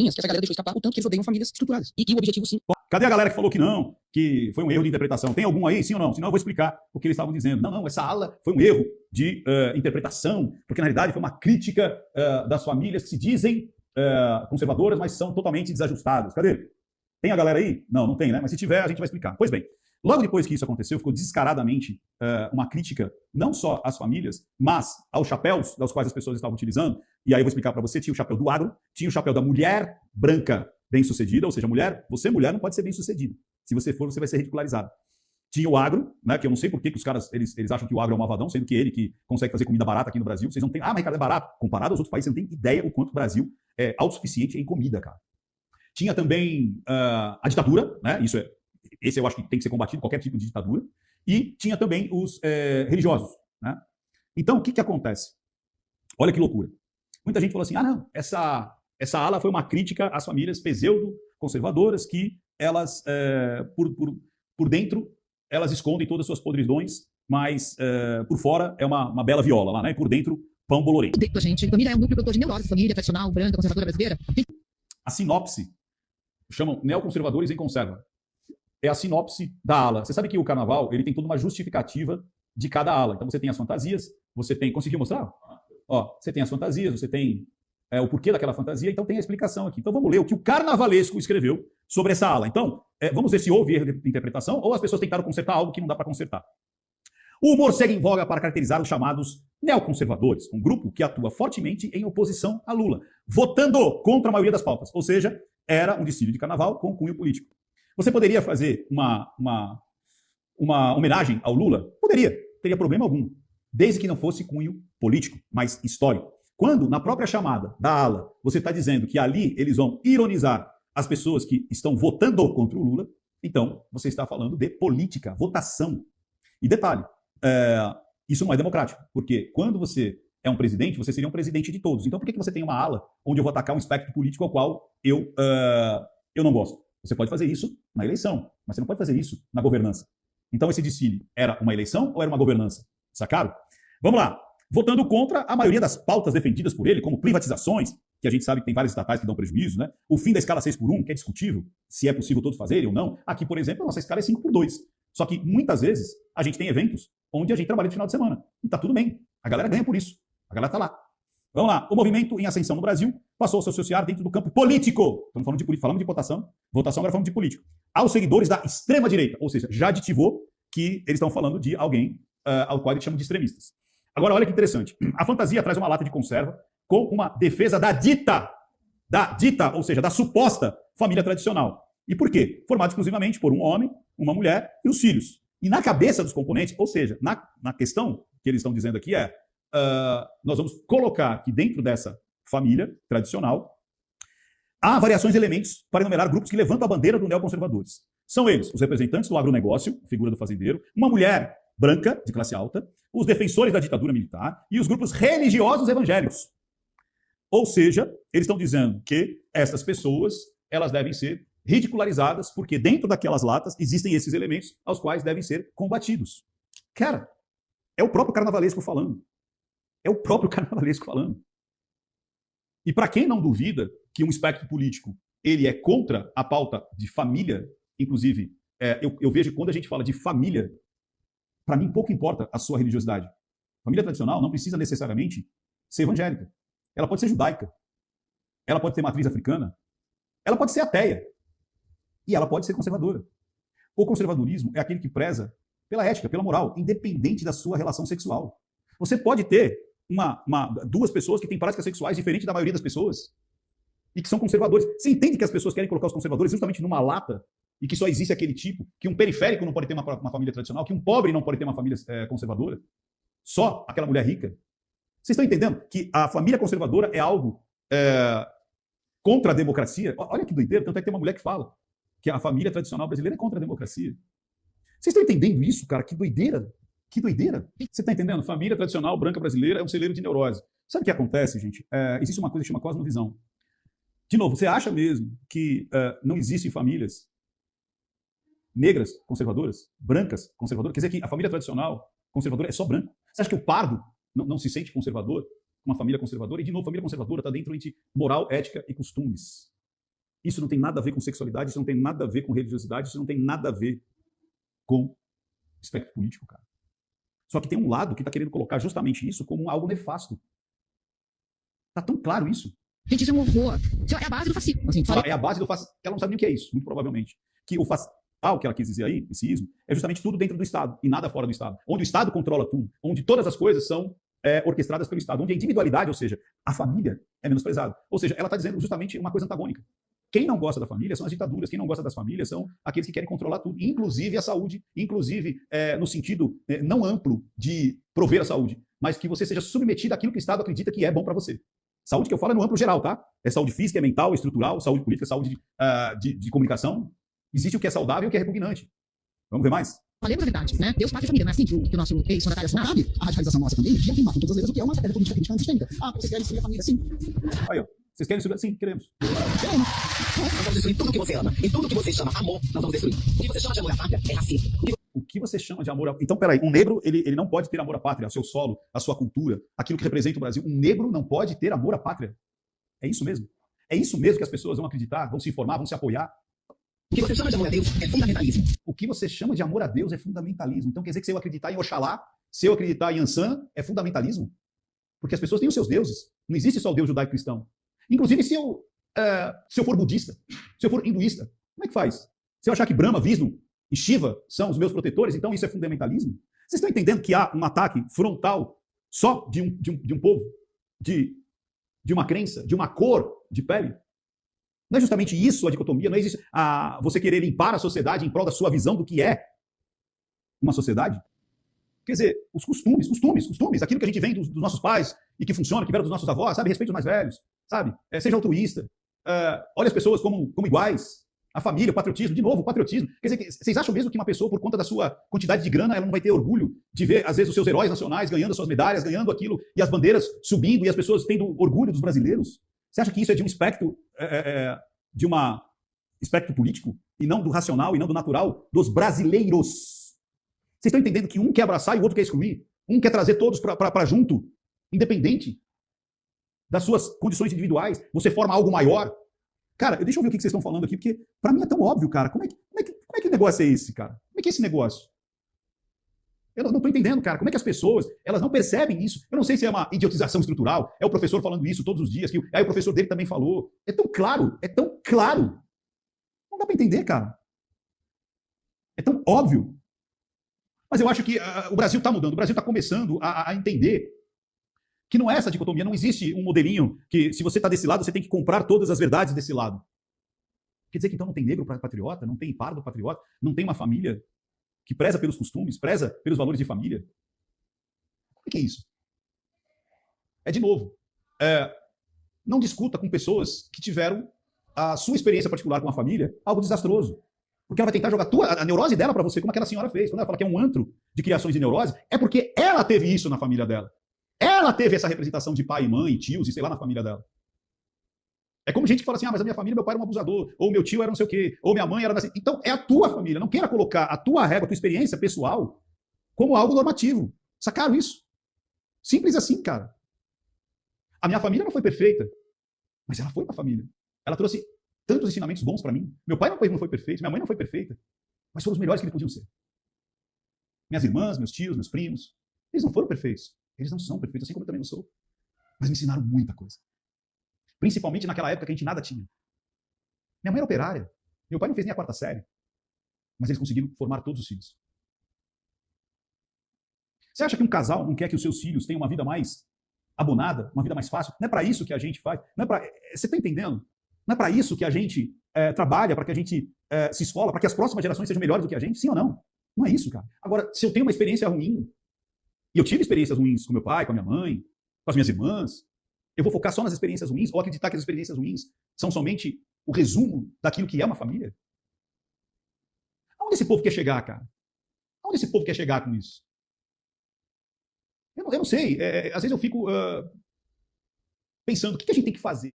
entrelinhas que essa galera deixou escapar o tanto que eles odeiam famílias estruturadas. E o objetivo, sim. Cadê a galera que falou que não, que foi um erro de interpretação? Tem algum aí, sim ou não? Senão eu vou explicar o que eles estavam dizendo. Não, essa ala foi um erro de interpretação, porque na realidade foi uma crítica das famílias que se dizem conservadoras, mas são totalmente desajustadas. Cadê? Tem a galera aí? Não, não tem, né? Mas se tiver, a gente vai explicar. Pois bem, logo depois que isso aconteceu, ficou descaradamente uma crítica não só às famílias, mas aos chapéus dos quais as pessoas estavam utilizando. E aí eu vou explicar para você, tinha o chapéu do agro, tinha o chapéu da mulher branca bem-sucedida, ou seja, você mulher não pode ser bem-sucedida. Se você for, você vai ser ridicularizado. Tinha o agro, né, que eu não sei por que os caras eles acham que o agro é um malvadão, sendo que ele que consegue fazer comida barata aqui no Brasil. Vocês não têm, mas Ricardo, é barato. Comparado aos outros países, você não tem ideia o quanto o Brasil é autossuficiente em comida, cara. Tinha também a ditadura, né? Esse eu acho que tem que ser combatido, qualquer tipo de ditadura. E tinha também os religiosos, né? Então, o que acontece? Olha que loucura. Muita gente falou assim, não, essa ala foi uma crítica às famílias pseudo-conservadoras que elas, por dentro, elas escondem todas as suas podridões, mas por fora é uma bela viola lá, né? E por dentro, pão bolorento. Dentro da gente, família é um núcleo produtor de neurose, família tradicional, branca, conservadora brasileira. A sinopse, chamam neoconservadores em conserva. É a sinopse da ala. Você sabe que o carnaval ele tem toda uma justificativa de cada ala. Então você tem as fantasias, você tem... Conseguiu mostrar? Ó, você tem as fantasias, você tem o porquê daquela fantasia, então tem a explicação aqui. Então vamos ler o que o Carnavalesco escreveu sobre essa ala. Então, vamos ver se houve erro de interpretação ou as pessoas tentaram consertar algo que não dá para consertar. O humor segue em voga para caracterizar os chamados neoconservadores, um grupo que atua fortemente em oposição a Lula, votando contra a maioria das pautas. Ou seja, era um desfile de carnaval com cunho político. Você poderia fazer uma homenagem ao Lula? Poderia, teria problema algum, desde que não fosse cunho político, mas histórico. Quando, na própria chamada da ala, você está dizendo que ali eles vão ironizar as pessoas que estão votando contra o Lula, então você está falando de política, votação. E detalhe, isso não é democrático, porque quando você é um presidente, você seria um presidente de todos. Então por que você tem uma ala onde eu vou atacar um espectro político ao qual eu não gosto? Você pode fazer isso na eleição, mas você não pode fazer isso na governança. Então esse desfile era uma eleição ou era uma governança? Sacaram? Vamos lá. Votando contra a maioria das pautas defendidas por ele, como privatizações, que a gente sabe que tem várias estatais que dão prejuízo, né? O fim da escala 6x1, que é discutível, se é possível todos fazerem ou não. Aqui, por exemplo, a nossa escala é 5x2. Só que, muitas vezes, a gente tem eventos onde a gente trabalha no final de semana. E tá tudo bem. A galera ganha por isso. A galera tá lá. Vamos lá. O movimento em ascensão no Brasil passou a se associar dentro do campo político. Estamos falando de política, falamos de votação, agora falamos de político. Aos seguidores da extrema-direita. Ou seja, já aditivou que eles estão falando de alguém ao qual eles chamam de extremistas. Agora, olha que interessante. A fantasia traz uma lata de conserva com uma defesa da dita, ou seja, da suposta família tradicional. E por quê? Formada exclusivamente por um homem, uma mulher e os filhos. E na cabeça dos componentes, ou seja, na questão que eles estão dizendo aqui nós vamos colocar que dentro dessa família tradicional há variações de elementos para enumerar grupos que levantam a bandeira do neoconservadores. São eles os representantes do agronegócio, figura do fazendeiro, uma mulher branca, de classe alta, os defensores da ditadura militar e os grupos religiosos evangélicos. Ou seja, eles estão dizendo que essas pessoas elas devem ser ridicularizadas porque dentro daquelas latas existem esses elementos aos quais devem ser combatidos. Cara, é o próprio carnavalesco falando. É o próprio carnavalesco falando. E para quem não duvida que um espectro político ele é contra a pauta de família, inclusive, eu vejo que quando a gente fala de família, para mim pouco importa a sua religiosidade. Família tradicional não precisa necessariamente ser evangélica. Ela pode ser judaica. Ela pode ter matriz africana. Ela pode ser ateia. E ela pode ser conservadora. O conservadorismo é aquele que preza pela ética, pela moral, independente da sua relação sexual. Você pode ter duas pessoas que têm práticas sexuais diferentes da maioria das pessoas e que são conservadores. Você entende que as pessoas querem colocar os conservadores justamente numa lata e que só existe aquele tipo, que um periférico não pode ter uma família tradicional, que um pobre não pode ter uma família conservadora? Só aquela mulher rica? Vocês estão entendendo que a família conservadora é algo contra a democracia? Olha que doideira, tanto é que tem uma mulher que fala que a família tradicional brasileira é contra a democracia. Vocês estão entendendo isso, cara? Que doideira! Que doideira! Você está entendendo? Família tradicional branca brasileira é um celeiro de neurose. Sabe o que acontece, gente? Existe uma coisa que chama cosmovisão. De novo, você acha mesmo que não existem famílias negras conservadoras, brancas conservadoras? Quer dizer que a família tradicional conservadora é só branco? Você acha que o pardo não se sente conservador? Uma família conservadora? E, de novo, família conservadora está dentro de moral, ética e costumes. Isso não tem nada a ver com sexualidade, isso não tem nada a ver com religiosidade, isso não tem nada a ver com espectro político, cara. Só que tem um lado que está querendo colocar justamente isso como algo nefasto. Tá tão claro isso. Gente, isso é um horror. Isso é a base do fascismo. Assim, É a base do fascismo. Ela não sabe nem o que é isso, muito provavelmente. Que o fascismo, o que ela quis dizer aí, esse ismo, é justamente tudo dentro do Estado e nada fora do Estado. Onde o Estado controla tudo, onde todas as coisas são orquestradas pelo Estado, onde a individualidade, ou seja, a família, é menosprezada. Ou seja, ela está dizendo justamente uma coisa antagônica. Quem não gosta da família são as ditaduras, quem não gosta das famílias são aqueles que querem controlar tudo, inclusive a saúde, inclusive no sentido não amplo de prover a saúde, mas que você seja submetido àquilo que o Estado acredita que é bom para você. Saúde que eu falo é no amplo geral, tá? É saúde física, é mental, é estrutural, saúde política, saúde de comunicação. Existe o que é saudável e o que é repugnante. Vamos ver mais? Falemos a verdade, né? Deus, pátria e família, não é assim que o nosso ex-mandatário sabe a radicalização nossa também e afirmar com todas as letras o que é uma estratégia política crítica antissistêmica. Vocês querem destruir a família, sim. Aí, ó. Vocês querem destruir? Sim, queremos. Nós vamos destruir tudo que você ama. E tudo que você chama amor, nós vamos destruir. O que você chama de amor à pátria é racismo. O que você chama de amor à... Então, peraí, um negro, ele não pode ter amor à pátria, ao seu solo, à sua cultura, aquilo que representa o Brasil. Um negro não pode ter amor à pátria. É isso mesmo? É isso mesmo que as pessoas vão acreditar, vão se informar, vão se apoiar? O que você chama de amor a Deus é fundamentalismo. O que você chama de amor a Deus é fundamentalismo. Então quer dizer que se eu acreditar em Oxalá, se eu acreditar em Ansan, é fundamentalismo? Porque as pessoas têm os seus deuses. Não existe só o Deus judaico-cristão. Inclusive, se eu for budista, se eu for hinduísta, como é que faz? Se eu achar que Brahma, Vishnu e Shiva são os meus protetores, então isso é fundamentalismo? Vocês estão entendendo que há um ataque frontal só de um povo, de uma crença, de uma cor de pele? Não é justamente isso a dicotomia? Não é isso você querer limpar a sociedade em prol da sua visão do que é uma sociedade? Quer dizer, os costumes, aquilo que a gente vem dos nossos pais e que funciona, que vieram dos nossos avós, sabe? Respeite os mais velhos, sabe? Seja altruísta, olhe as pessoas como iguais, a família, o patriotismo, de novo, o patriotismo. Quer dizer, vocês acham mesmo que uma pessoa, por conta da sua quantidade de grana, ela não vai ter orgulho de ver, às vezes, os seus heróis nacionais ganhando as suas medalhas, ganhando aquilo, e as bandeiras subindo, e as pessoas tendo orgulho dos brasileiros? Você acha que isso é de um espectro, espectro político, e não do racional, e não do natural, dos brasileiros? Vocês estão entendendo que um quer abraçar e o outro quer excluir? Um quer trazer todos para junto, independente das suas condições individuais? Você forma algo maior? Cara, deixa eu ver o que vocês estão falando aqui, porque para mim é tão óbvio, cara. Como é que o negócio é esse, cara? Como é que é esse negócio? Eu não estou entendendo, cara. Como é que as pessoas, elas não percebem isso? Eu não sei se é uma idiotização estrutural, é o professor falando isso todos os dias, que aí o professor dele também falou. É tão claro, é tão claro. Não dá para entender, cara. É tão óbvio. Mas eu acho que o Brasil está mudando, o Brasil está começando a entender que não é essa dicotomia, não existe um modelinho que, se você está desse lado, você tem que comprar todas as verdades desse lado. Quer dizer que então não tem negro patriota, não tem pardo patriota, não tem uma família que preza pelos costumes, preza pelos valores de família? Como é que é isso? De novo, não discuta com pessoas que tiveram a sua experiência particular com a família algo desastroso. Porque ela vai tentar jogar a neurose dela para você, como aquela senhora fez. Quando ela fala que é um antro de criações de neurose, é porque ela teve isso na família dela. Ela teve essa representação de pai, mãe, tios e sei lá na família dela. É como gente que fala assim, mas a minha família, meu pai era um abusador, ou meu tio era não sei o quê, ou minha mãe era assim. Então, é a tua família. Não queira colocar a tua régua, a tua experiência pessoal como algo normativo. Sacaram isso? Simples assim, cara. A minha família não foi perfeita, mas ela foi pra família. Ela trouxe tantos ensinamentos bons para mim. Meu pai não foi perfeito, minha mãe não foi perfeita, mas foram os melhores que eles podiam ser. Minhas irmãs, meus tios, meus primos, eles não foram perfeitos. Eles não são perfeitos, assim como eu também não sou. Mas me ensinaram muita coisa. Principalmente naquela época que a gente nada tinha. Minha mãe era operária. Meu pai não fez nem a 4ª série. Mas eles conseguiram formar todos os filhos. Você acha que um casal não quer que os seus filhos tenham uma vida mais abonada, uma vida mais fácil? Não é para isso que a gente faz. Você está entendendo? Não é para isso que a gente trabalha, para que a gente se esfola, para que as próximas gerações sejam melhores do que a gente? Sim ou não? Não é isso, cara. Agora, se eu tenho uma experiência ruim, e eu tive experiências ruins com meu pai, com a minha mãe, com as minhas irmãs, eu vou focar só nas experiências ruins ou acreditar que as experiências ruins são somente o resumo daquilo que é uma família? Aonde esse povo quer chegar, cara? Aonde esse povo quer chegar com isso? Eu não sei. Às vezes eu fico pensando, o que a gente tem que fazer?